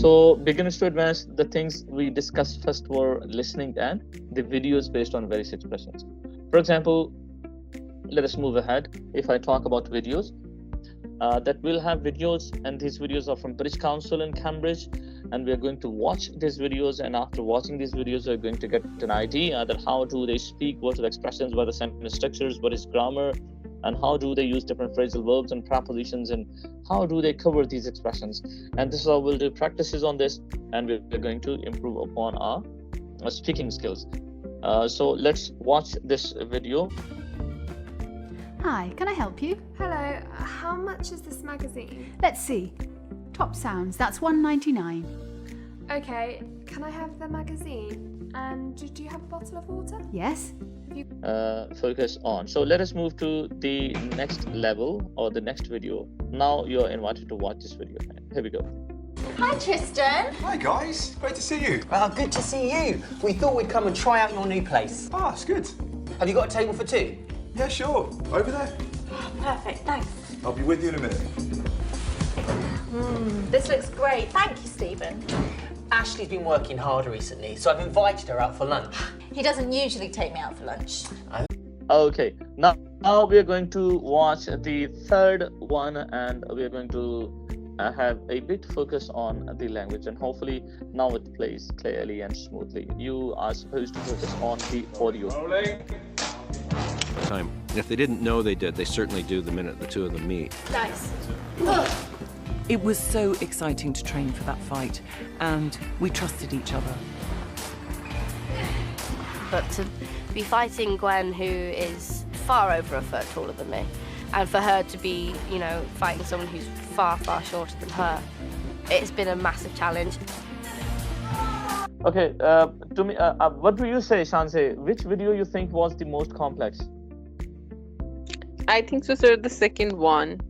So beginners to advanced, the things we discussed first were listening and the videos based on various expressions. For example, let us move ahead. If I talk about videos, that we'll have videos, and these videos are from British Council in Cambridge, and we are going to watch these videos, and after watching these videos we're going to get an idea that how do they speak, what are the expressions, what are the sentence structures, what is grammar, and how do they use different phrasal verbs and prepositions, and how do they cover these expressions. And this is how we'll do practices on this, and we're going to improve upon our speaking skills. So let's watch this video. Hi, can I help you? Hello, how much is this magazine? Let's see. Top Sounds, that's $1.99. Okay, can I have the magazine? And do you have a bottle of water? Yes. Focus on. So let us move to the next level or the next video. Now you're invited to watch this video. Here we go. Hi Tristan. Hi guys, great to see you. Well, good to see you. We thought we'd come and try out your new place. Ah, it's good. Have you got a table for two? Yeah, sure. Over there. Perfect, thanks. I'll be with you in a minute. This looks great. Thank you, Stephen. Ashley's been working hard recently, so I've invited her out for lunch. He doesn't usually take me out for lunch. Okay, now we are going to watch the third one, and we are going to have a bit focus on the language, and hopefully now it plays clearly and smoothly. You are supposed to focus on the audio. Time. And if they didn't know they did, they certainly do the minute the two of them meet. Nice. It was so exciting to train for that fight, and we trusted each other. But to be fighting Gwen, who is far over a foot taller than me, and for her to be, you know, fighting someone who's far, far shorter than her, it's been a massive challenge. Okay, to me, what do you say, Shanse? Which video you think was the most complex? I think so, sir, the second one.